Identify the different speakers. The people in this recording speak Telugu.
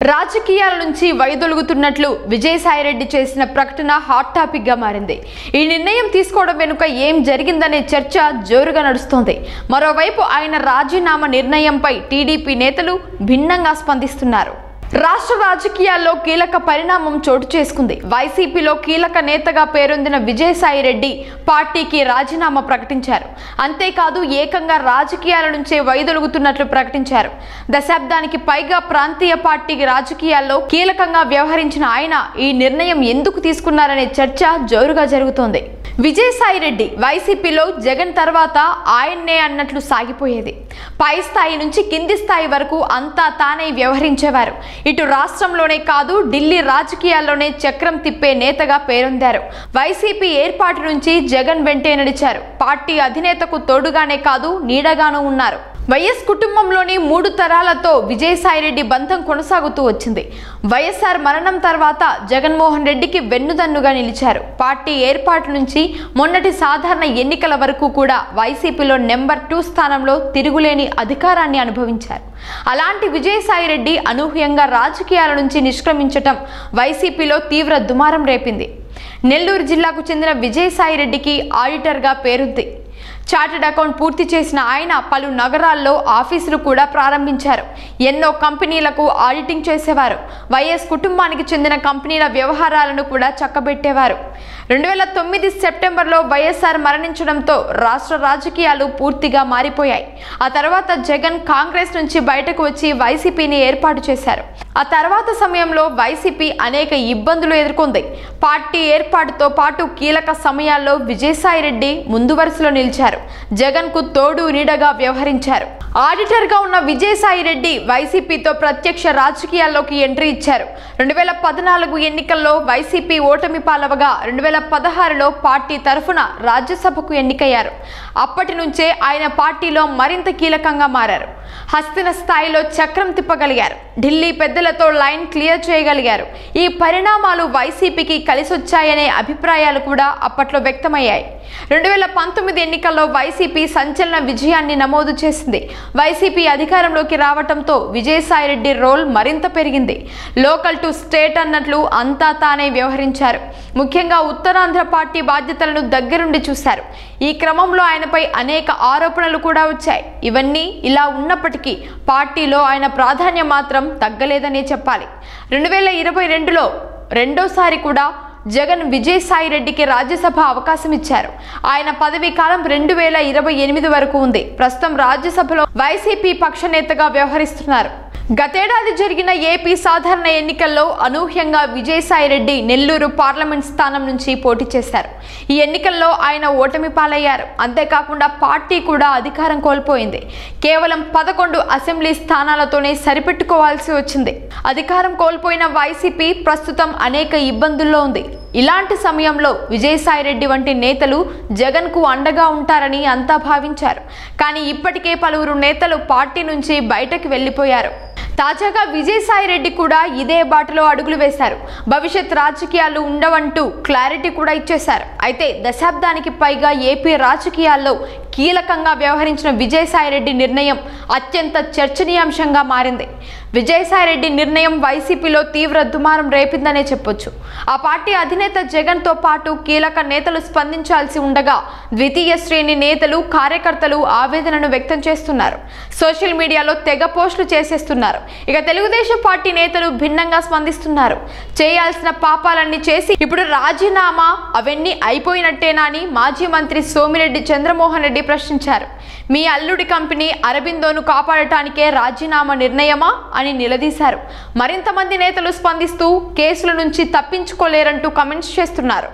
Speaker 1: రాజకీయాల నుంచి వైదొలుగుతున్నట్లు విజయసాయిరెడ్డి చేసిన ప్రకటన హాట్ టాపిక్ గా మారింది. ఈ నిర్ణయం తీసుకోవడం వెనుక ఏం జరిగిందనే చర్చ జోరుగా నడుస్తోంది. మరోవైపు ఆయన రాజీనామా నిర్ణయంపై టీడీపీ నేతలు భిన్నంగా స్పందిస్తున్నారు. రాష్ట్ర రాజకీయాల్లో కీలక పరిణామం చోటు చేసుకుంది. వైసీపీలో కీలక నేతగా పేరొందిన విజయసాయిరెడ్డి పార్టీకి రాజీనామా ప్రకటించారు. అంతేకాదు ఏకంగా రాజకీయాల నుంచే వైదొలుగుతున్నట్లు ప్రకటించారు. దశాబ్దానికి పైగా ప్రాంతీయ పార్టీ రాజకీయాల్లో కీలకంగా వ్యవహరించిన ఆయన ఈ నిర్ణయం ఎందుకు తీసుకున్నారనే చర్చ జోరుగా జరుగుతోంది. విజయసాయిరెడ్డి వైసీపీలో జగన్ తర్వాత ఆయన్నే అన్నట్లు సాగిపోయేది. పై స్థాయి నుంచి కింది స్థాయి వరకు అంతా తానే వ్యవహరించేవారు. ఇటు రాష్ట్రంలోనే కాదు ఢిల్లీ రాజకీయాల్లోనే చక్రం తిప్పే నేతగా పేరొందారు. వైసీపీ ఏర్పాటు నుంచి జగన్ వెంటే నడిచారు. పార్టీ అధినేతకు తోడుగానే కాదు నీడగానూ ఉన్నారు. వైఎస్ కుటుంబంలోని 3 తరాలతో విజయసాయిరెడ్డి బంధం కొనసాగుతూ వచ్చింది. వైఎస్ఆర్ మరణం తర్వాత జగన్మోహన్ రెడ్డికి వెన్నుదన్నుగా నిలిచారు. పార్టీ ఏర్పాటు నుంచి మొన్నటి సాధారణ ఎన్నికల వరకు కూడా వైసీపీలో నెంబర్ 2 స్థానంలో తిరుగులేని అధికారాన్ని అనుభవించారు. అలాంటి విజయసాయిరెడ్డి అనూహ్యంగా రాజకీయాల నుంచి నిష్క్రమించటం వైసీపీలో తీవ్ర దుమారం రేపింది. నెల్లూరు జిల్లాకు చెందిన విజయసాయిరెడ్డికి ఆడిటర్గా పేరుంది. చార్టెడ్ అకౌంట్ పూర్తి చేసిన ఆయన పలు నగరాల్లో ఆఫీసులు కూడా ప్రారంభించారు. ఎన్నో కంపెనీలకు ఆడిటింగ్ చేసేవారు. వైఎస్ కుటుంబానికి చెందిన కంపెనీల వ్యవహారాలను కూడా చక్కబెట్టేవారు. 2009 సెప్టెంబర్లో వైఎస్ఆర్ మరణించడంతో రాష్ట్ర రాజకీయాలు పూర్తిగా మారిపోయాయి. ఆ తర్వాత జగన్ కాంగ్రెస్ నుంచి బయటకు వచ్చి వైసీపీని ఏర్పాటు చేశారు. ఆ తర్వాత సమయంలో వైసీపీ అనేక ఇబ్బందులు ఎదుర్కొంది. పార్టీ ఏర్పాటుతో పాటు కీలక సమయాల్లో విజయసాయిరెడ్డి ముందు వరుసలో నిలిచారు. జగన్ కు తోడు నీడగా వ్యవహరించారు. ఆడిటర్గా ఉన్న విజయసాయిరెడ్డి వైసీపీతో ప్రత్యక్ష రాజకీయాల్లోకి ఎంట్రీ ఇచ్చారు. 2014 ఎన్నికల్లో వైసీపీ ఓటమి పాలవగా 2016లో పార్టీ తరఫున రాజ్యసభకు ఎన్నికయ్యారు. అప్పటి నుంచే ఆయన పార్టీలో మరింత కీలకంగా మారారు. హస్తిన స్థాయిలో చక్రం తిప్పగలిగారు. ఢిల్లీ పెద్దలతో లైన్ క్లియర్ చేయగలిగారు. ఈ పరిణామాలు వైసీపీకి కలిసొచ్చాయనే అభిప్రాయాలు కూడా అప్పట్లో వ్యక్తమయ్యాయి. 2019 ఎన్నికల్లో వైసీపీ సంచలన విజయాన్ని నమోదు చేసింది. వైసీపీ అధికారంలోకి రావడంతో విజయసాయిరెడ్డి రోల్ మరింత పెరిగింది. లోకల్ టు స్టేట్ అన్నట్లు అంతా తానే వ్యవహరించారు. ముఖ్యంగా ఉత్తరాంధ్ర పార్టీ బాధ్యతలను దగ్గరుండి చూశారు. ఈ క్రమంలో ఆయనపై అనేక ఆరోపణలు కూడా వచ్చాయి. ఇవన్నీ ఇలా ఉన్నప్పటికీ పార్టీలో ఆయన ప్రాధాన్యం మాత్రం తగ్గలేదనే చెప్పాలి. 2022లో రెండోసారి కూడా జగన్ విజయసాయిరెడ్డికి రాజ్యసభ అవకాశం ఇచ్చారు. ఆయన పదవీ కాలం 2028 వరకు ఉంది. ప్రస్తుతం రాజ్యసభలో వైసీపీ పక్ష నేతగా వ్యవహరిస్తున్నారు. గతేడాది జరిగిన ఏపీ సాధారణ ఎన్నికల్లో అనూహ్యంగా విజయసాయిరెడ్డి నెల్లూరు పార్లమెంట్ స్థానం నుంచి పోటీ చేశారు. ఈ ఎన్నికల్లో ఆయన ఓటమి పాలయ్యారు. అంతేకాకుండా పార్టీ కూడా అధికారం కోల్పోయింది. కేవలం 11 అసెంబ్లీ స్థానాలతోనే సరిపెట్టుకోవాల్సి వచ్చింది. అధికారం కోల్పోయిన వైసీపీ ప్రస్తుతం అనేక ఇబ్బందుల్లో ఉంది. ఇలాంటి సమయంలో విజయసాయిరెడ్డి వంటి నేతలు జగన్ కు అండగా ఉంటారని అంతా భావించారు. కానీ ఇప్పటికే పలువురు నేతలు పార్టీ నుంచి బయటకు వెళ్లిపోయారు. తాజాగా విజయసాయిరెడ్డి కూడా ఇదే బాటలో అడుగులు వేశారు. భవిష్యత్ రాజకీయాలు ఉండవంటూ క్లారిటీ కూడా ఇచ్చేశారు. అయితే దశాబ్దానికి పైగా ఏపీ రాజకీయాల్లో కీలకంగా వ్యవహరించిన విజయసాయిరెడ్డి నిర్ణయం అత్యంత చర్చనీయాంశంగా మారింది. విజయసాయిరెడ్డి నిర్ణయం వైసీపీలో తీవ్ర దుమారం రేపిందనే చెప్పొచ్చు. ఆ పార్టీ అధినేత జగన్ తో పాటు కీలక నేతలు స్పందించాల్సి ఉండగా ద్వితీయ శ్రేణి నేతలు కార్యకర్తలు ఆవేదనను వ్యక్తం చేస్తున్నారు. సోషల్ మీడియాలో తెగ పోస్టులు చేసేస్తున్నారు. ఇక తెలుగుదేశం పార్టీ నేతలు భిన్నంగా స్పందిస్తున్నారు. చేయాల్సిన పాపాలన్నీ చేసి ఇప్పుడు రాజీనామా అవన్నీ అయిపోయినట్టేనా అని మాజీ మంత్రి సోమిరెడ్డి చంద్రమోహన్ రెడ్డి ప్రశ్నించారు. మీ అల్లుడి కంపెనీ అరబిందోను కాపాడటానికే రాజీనామా నిర్ణయమా అని నిలదీశారు. మరింత మంది నేతలు స్పందిస్తూ కేసుల నుంచి తప్పించుకోలేరంటూ కామెంట్స్ చేస్తున్నారు.